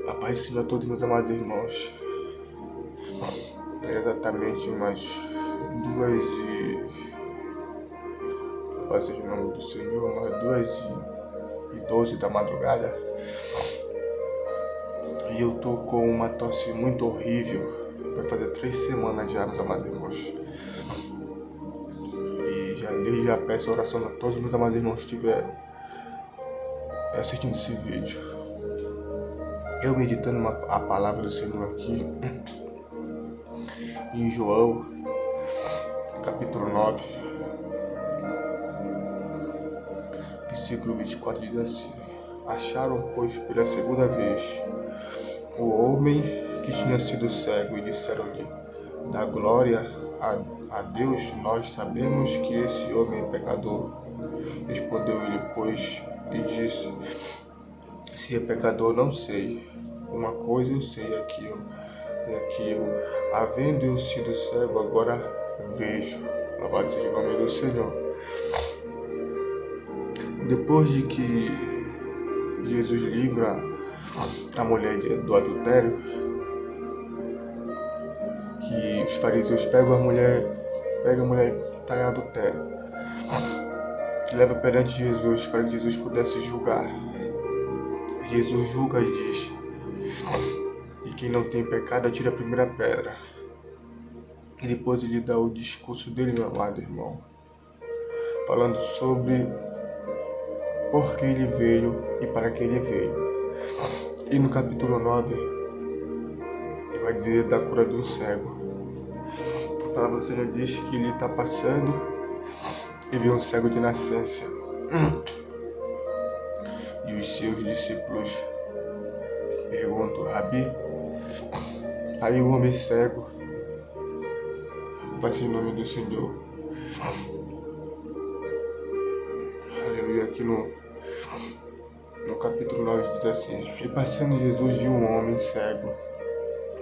A paz do Senhor a todos, meus amados irmãos. É exatamente umas 2 em nome do Senhor, umas 2h12 da madrugada. E eu tô com uma tosse muito horrível. Vai fazer 3 semanas já, meus amados irmãos. E já peço oração a todos os meus amados irmãos que estiverem assistindo esse vídeo. Eu meditando a palavra do Senhor aqui em João, capítulo 9, versículo 24, diz assim: Acharam, pois, pela segunda vez o homem que tinha sido cego e disseram-lhe: Dá glória a Deus, nós sabemos que esse homem é pecador. Respondeu ele, pois, e disse: Se é pecador, não sei. Uma coisa eu sei, é que eu, havendo eu sido cego, agora vejo. Louvado seja o nome do Senhor. Depois de que Jesus livra a mulher do adultério, que os fariseus pegam a mulher que está em adultério, leva perante Jesus para que Jesus pudesse julgar. Jesus julga e diz: E quem não tem pecado, atira a primeira pedra. E depois ele dá o discurso dele, meu amado irmão, falando sobre por que ele veio e para que ele veio. E no capítulo 9, ele vai dizer da cura do cego. A palavra do Senhor diz que ele está passando e vê um cego de nascença. E os seus discípulos perguntam: Rabi? Aí o homem cego, vai ser o nome do Senhor. Aleluia. Aqui no capítulo 9 diz assim: E passando Jesus viu um homem cego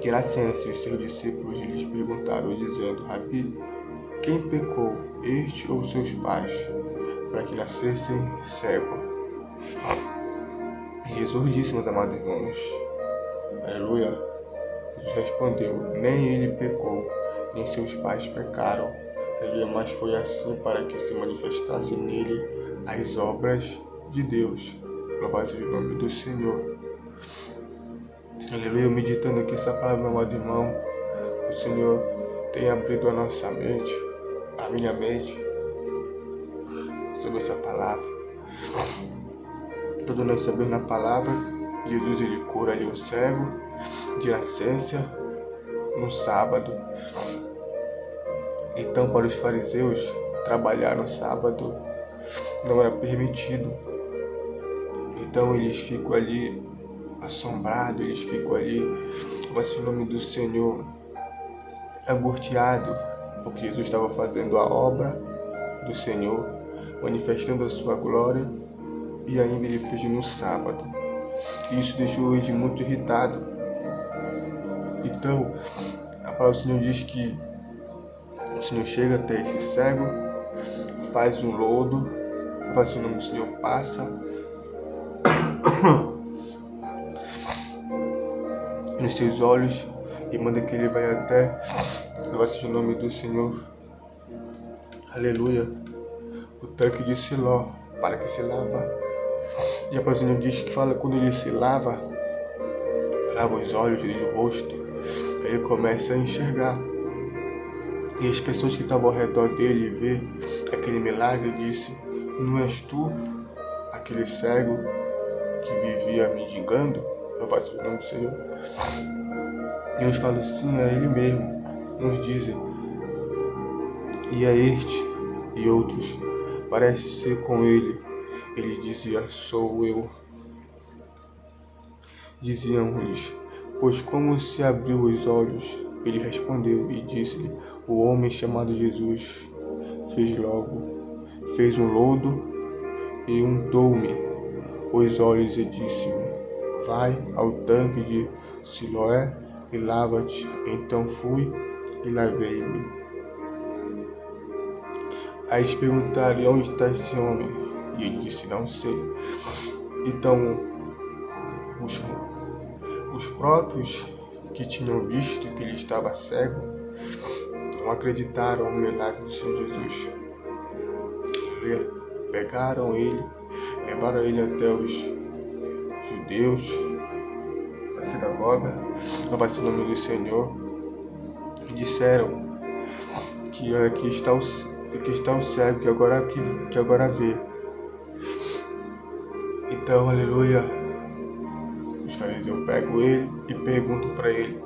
de nascença, e os seus discípulos lhes perguntaram, dizendo: Rabi, quem pecou, este ou seus pais, para que nascessem cego? Jesus disse, meus amados irmãos, aleluia, Jesus respondeu: Nem ele pecou, nem seus pais pecaram, aleluia, mas foi assim para que se manifestasse nele as obras de Deus. Louvado seja o nome do Senhor. Aleluia, meditando aqui essa palavra, meu amado irmão, o Senhor tem abrido a nossa mente, a minha mente, sobre essa palavra. Todos nós sabemos na palavra, Jesus ele cura ali o cego de nascença no sábado. Então, para os fariseus, trabalhar no sábado não era permitido. Então eles ficam ali assombrados, eles ficam ali, vai ser o nome do Senhor, angustiado, porque Jesus estava fazendo a obra do Senhor, manifestando a sua glória, e ainda ele fez no sábado. Isso deixou eles muito irritados. Então, a palavra do Senhor diz que o Senhor chega até esse cego, faz um lodo, faz o nome do Senhor, passa nos seus olhos e manda que ele vai até, vai ser o nome do Senhor, aleluia, o tanque de Siló, para que se lava. E a palavra do Senhor diz que fala quando ele se lava os olhos e o rosto, ele começa a enxergar. E as pessoas que estavam ao redor dele vê aquele milagre e disse: Não és tu aquele cego que vivia mendigando? Louvado seja o nome do Senhor. E uns falam: Sim, é ele mesmo. Uns dizem: E é este. E outros: Parece ser com ele. Ele dizia: Sou eu. Diziam-lhes: Pois como se abriu os olhos? Ele respondeu e disse-lhe: O homem chamado Jesus fez um lodo e untou-me os olhos e disse-me: Vai ao tanque de Siloé e lava-te. Então fui e lavei-me. Aí eles perguntaram: Onde está esse homem? E ele disse: Não sei. Então Os próprios que tinham visto que ele estava cego não acreditaram no milagre do Senhor Jesus. Pegaram ele, levaram ele até os judeus, a sinagoga, louvasse o nome do Senhor, e disseram que aqui está o cego que agora vê. Então, aleluia, os fariseus pegam ele e perguntam para ele: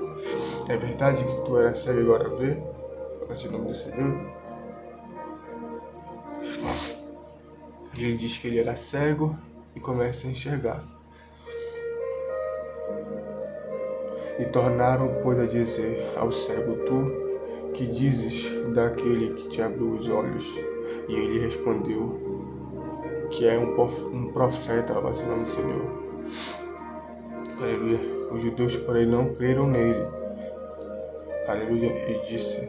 é verdade que tu era cego e agora vê? Louvasse o nome do Senhor. E ele diz que ele era cego e começa a enxergar. E tornaram, pois, a dizer ao cego: tu que dizes daquele que te abriu os olhos? E ele respondeu que é um profeta, louvado seja o nome do Senhor. Aleluia. Os judeus, porém, não creram nele. Aleluia. E disse,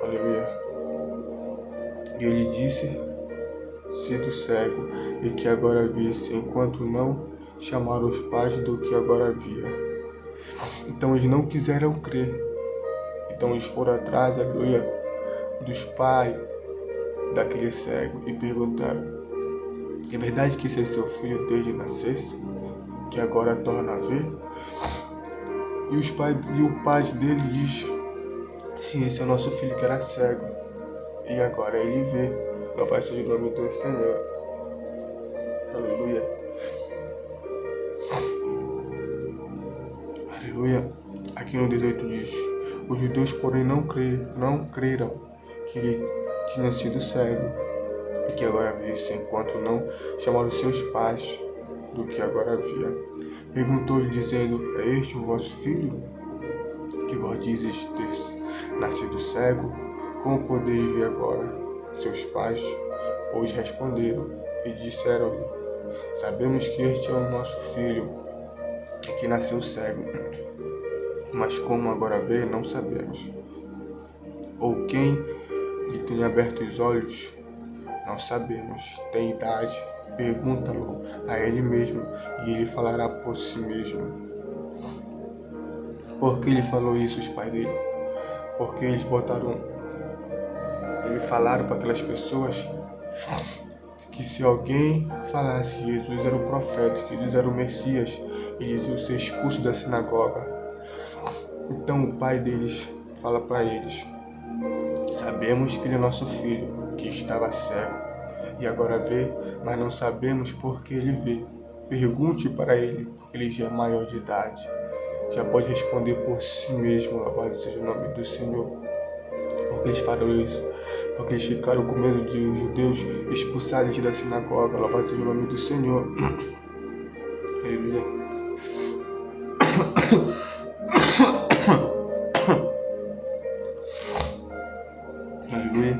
aleluia. E ele disse, sido cego, e que agora visse, enquanto não chamaram os pais do que agora via. Então eles não quiseram crer. Então eles foram atrás, aleluia, dos pais daquele cego e perguntaram: é verdade que esse é seu filho desde nascença, que agora torna a ver? E o pai dele diz: sim, esse é o nosso filho que era cego, e agora ele vê. Louvado seja o nome do Senhor. Aleluia. Aleluia. Aqui no 18 diz: os judeus, porém, não creram que ele tinha sido cego, e que agora visse, enquanto não chamaram seus pais do que agora via. Perguntou-lhe, dizendo: é este o vosso filho, que vós dizes ter nascido cego? Como podeis ver agora? Seus pais, pois, responderam e disseram-lhe: sabemos que este é o nosso filho, e que nasceu cego, mas como agora vê, não sabemos. Ou quem lhe tem aberto os olhos, não sabemos. Tem idade? Pergunta-lo a ele mesmo, e ele falará por si mesmo. Por que ele falou isso, os pais dele? Porque eles falaram para aquelas pessoas que se alguém falasse que Jesus era o profeta, que Jesus era o Messias, eles iam ser expulsos da sinagoga. Então o pai deles fala para eles: sabemos que ele é nosso filho, que estava cego e agora vê, mas não sabemos por que ele vê. Pergunte para ele, porque ele já é maior de idade. Já pode responder por si mesmo, louvado seja o nome do Senhor. Porque eles falaram isso? Porque eles ficaram com medo de os judeus expulsarem eles da sinagoga, louvado seja o nome do Senhor. Aleluia. Aleluia.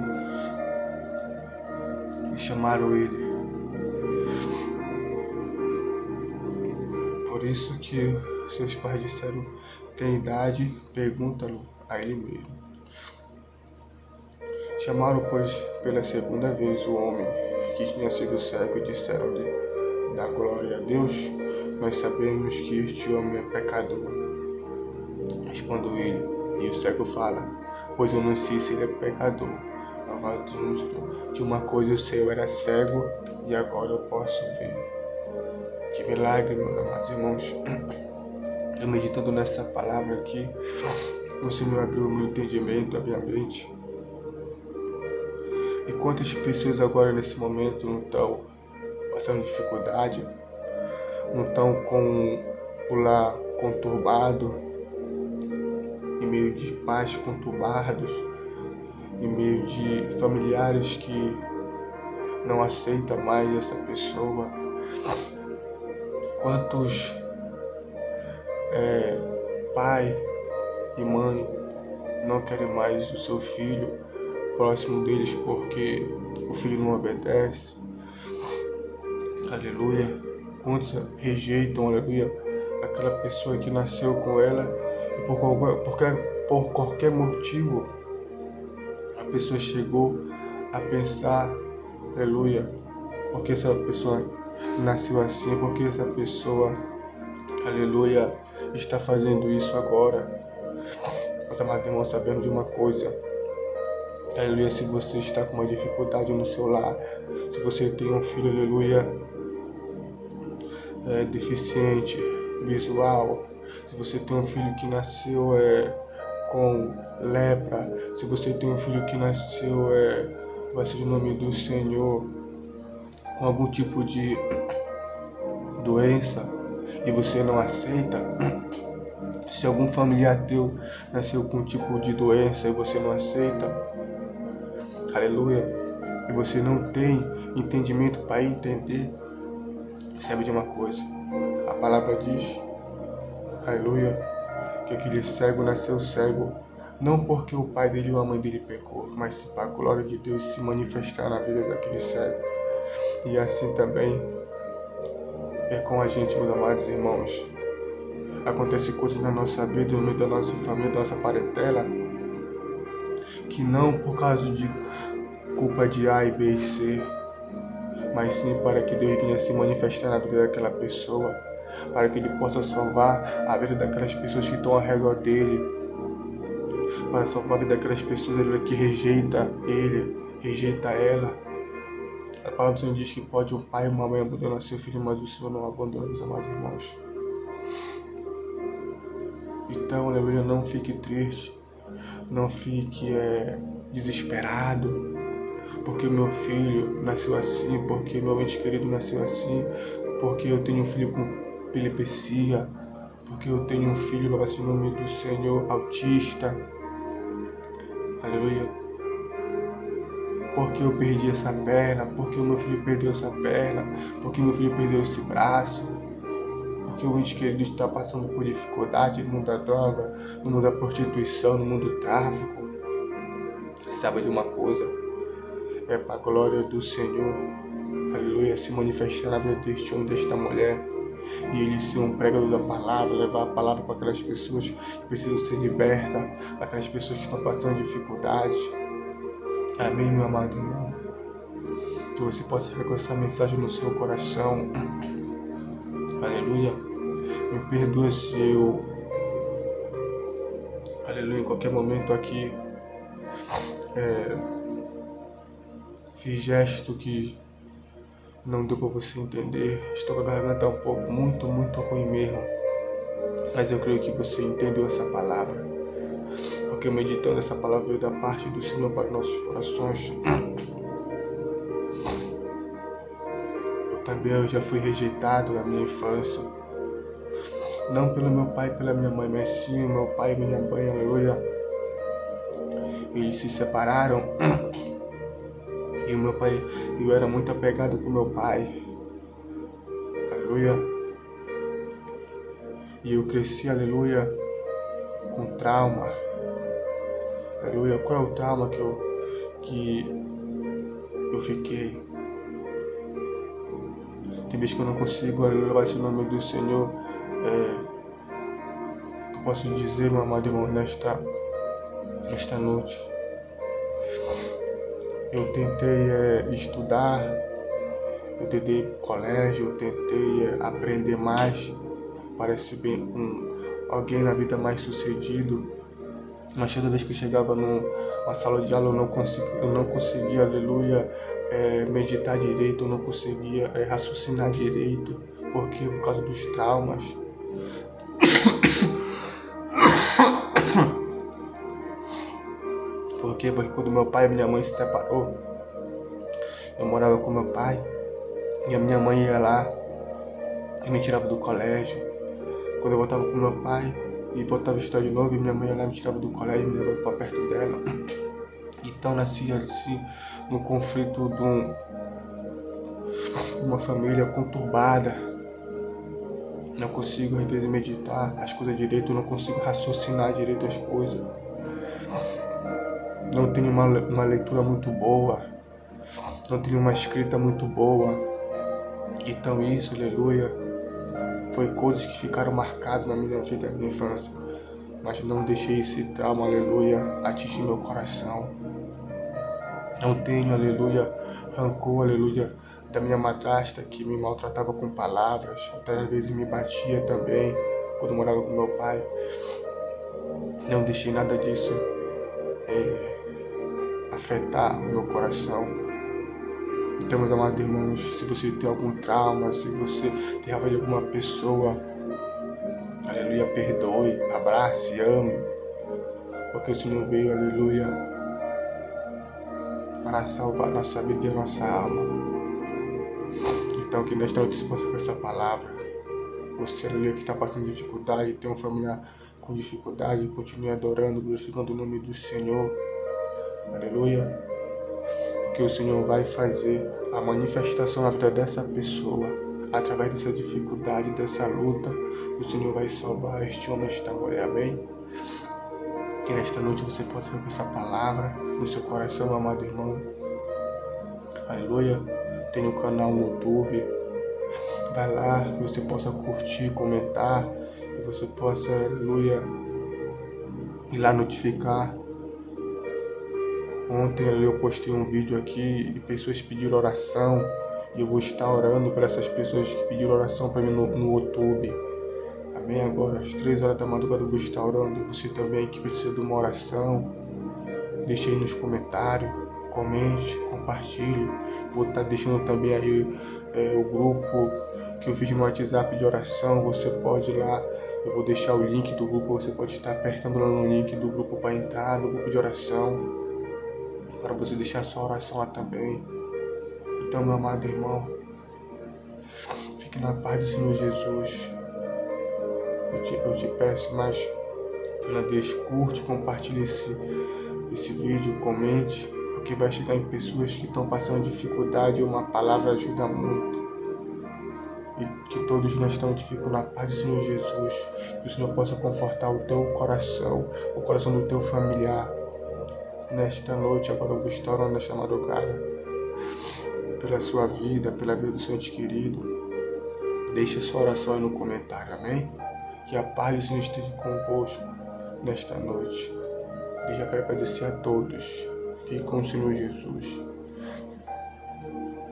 E chamaram ele. Por isso que seus pais disseram: tem idade? Pergunta-lo a ele mesmo. Chamaram, pois, pela segunda vez o homem que tinha sido cego e disseram-lhe: dá glória a Deus, nós sabemos que este homem é pecador. Respondeu ele, e o cego fala: pois eu não sei se ele é pecador. Louvado de uma coisa eu sei, eu era cego e agora eu posso ver. Que milagre, meus amados irmãos. Eu meditando nessa palavra aqui, o Senhor abriu o meu entendimento, a minha mente. E quantas pessoas agora nesse momento não estão passando dificuldade, não estão com o lar conturbado, em meio de pais conturbados, em meio de familiares que não aceitam mais essa pessoa. Quantos pai e mãe não querem mais o seu filho próximo deles porque o filho não obedece? Aleluia. Muitos rejeitam, aleluia, aquela pessoa que nasceu com ela e por qualquer motivo a pessoa chegou a pensar, aleluia, porque essa pessoa nasceu assim, porque essa pessoa aleluia, está fazendo isso agora. Meus amados irmãos, sabemos de uma coisa, aleluia, se você está com uma dificuldade no seu lar, se você tem um filho, aleluia, deficiente visual, se você tem um filho que nasceu com lepra, se você tem um filho que nasceu, vai ser o nome do Senhor, com algum tipo de doença e você não aceita, se algum familiar teu nasceu com um tipo de doença e você não aceita, aleluia, e você não tem entendimento para entender, sabe de uma coisa, a palavra diz, aleluia, que aquele cego nasceu cego, não porque o pai dele ou a mãe dele pecou, mas para a glória de Deus se manifestar na vida daquele cego. E assim também é com a gente, meus amados irmãos. Acontece coisas na nossa vida, no meio da nossa família, da nossa parentela, que não por causa de culpa de A e B e C, mas sim para que Deus venha se manifestar na vida daquela pessoa, para que Ele possa salvar a vida daquelas pessoas que estão ao redor dele, para salvar a vida daquelas pessoas que rejeita ele, rejeita ela. A palavra do Senhor diz que pode um pai e uma mãe abandonar seu filho, mas o Senhor não abandona, meus amados irmãos. Então, aleluia, não fique triste, não fique desesperado, porque meu filho nasceu assim, porque meu ente querido nasceu assim, porque eu tenho um filho com epilepsia, porque eu tenho um filho, louvado seja o nome do Senhor, autista, aleluia, porque eu perdi essa perna, porque o meu filho perdeu essa perna, porque meu filho perdeu esse braço, porque o ente querido está passando por dificuldade no mundo da droga, no mundo da prostituição, no mundo do tráfico. Sabe de uma coisa? É para a glória do Senhor, aleluia, se manifestar na vida deste homem, desta mulher, e ele ser um pregador da palavra, levar a palavra para aquelas pessoas que precisam ser libertas, aquelas pessoas que estão passando dificuldades. Amém, meu amado irmão? Que você possa ficar com essa mensagem no seu coração. Aleluia. Me perdoa se eu, aleluia, em qualquer momento aqui fiz gesto que não deu para você entender. Estou com a garganta um pouco muito ruim mesmo. Mas eu creio que você entendeu essa palavra. Porque meditando essa palavra veio da parte do Senhor para nossos corações. Eu já fui rejeitado na minha infância. Não pelo meu pai e pela minha mãe, mas sim o meu pai e minha mãe, aleluia. Eles se separaram. E o meu pai, eu era muito apegado com meu pai. Aleluia. E eu cresci, aleluia, com trauma. Aleluia. Qual é o trauma que eu fiquei? Tem vezes que eu não consigo, aleluia, levar esse nome do Senhor. Eu posso dizer, meu amado irmão, nesta noite. Eu tentei estudar, eu tentei ir pro colégio, eu tentei aprender mais, parecer bem alguém na vida mais sucedido, mas toda vez que eu chegava numa sala de aula eu não conseguia, aleluia, meditar direito, eu não conseguia raciocinar direito, porque por causa dos traumas. Por quê? Porque quando meu pai e minha mãe se separou, eu morava com meu pai e a minha mãe ia lá e me tirava do colégio. Quando eu voltava com meu pai e voltava a estudar de novo, e minha mãe ia lá, me tirava do colégio e me levava para perto dela. Então nascia assim no conflito de uma família conturbada. Não consigo às vezes meditar as coisas direito, não consigo raciocinar direito as coisas. Não tenho uma leitura muito boa, não tenho uma escrita muito boa. Então isso, aleluia, foi coisas que ficaram marcadas na minha vida, na minha infância. Mas não deixei esse trauma, aleluia, atingir meu coração. Não tenho, aleluia, rancor, aleluia, da minha madrasta que me maltratava com palavras, até às vezes me batia também, quando morava com meu pai. Não deixei nada disso afetar o meu coração. Então, meus amados irmãos, se você tem algum trauma, se você tem raiva de alguma pessoa, aleluia, perdoe, abrace, ame, porque o Senhor veio, aleluia, para salvar nossa vida e a nossa alma. Então, que nesta noite se possa com essa palavra. Você, aleluia, que está passando dificuldade, tem uma família com dificuldade, continue adorando, glorificando o nome do Senhor. Aleluia. Porque o Senhor vai fazer a manifestação na vida dessa pessoa. Através dessa dificuldade, dessa luta, o Senhor vai salvar este homem, esta mulher. Amém? Que nesta noite você possa com essa palavra no seu coração, amado irmão. Aleluia. Tem um canal no YouTube. Vai lá, que você possa curtir, comentar. E você possa, aleluia, ir lá notificar. Ontem eu postei um vídeo aqui e pessoas pediram oração. E eu vou estar orando para essas pessoas que pediram oração para mim no YouTube. Amém? Agora, às 3 horas da madrugada eu vou estar orando. E você também que precisa de uma oração, deixe aí nos comentários, comente, compartilhe. Vou estar deixando também aí o grupo que eu fiz no WhatsApp de oração. Você pode ir lá, eu vou deixar o link do grupo. Você pode estar apertando lá no link do grupo para entrar no grupo de oração, para você deixar sua oração lá também. Então, meu amado irmão, fique na paz do Senhor Jesus. Eu te peço mais uma vez, curte, compartilhe esse vídeo, comente, porque vai chegar em pessoas que estão passando dificuldade e uma palavra ajuda muito. E que todos nós estamos ficam na paz do Senhor Jesus. Que o Senhor possa confortar o teu coração, o coração do teu familiar. Nesta noite, agora eu vou estar orando nesta madrugada pela sua vida, pela vida do seu ente querido. Deixe sua oração aí no comentário, amém? Que a paz do Senhor esteja convosco nesta noite. Deixa eu agradecer a todos. Fique com o Senhor Jesus.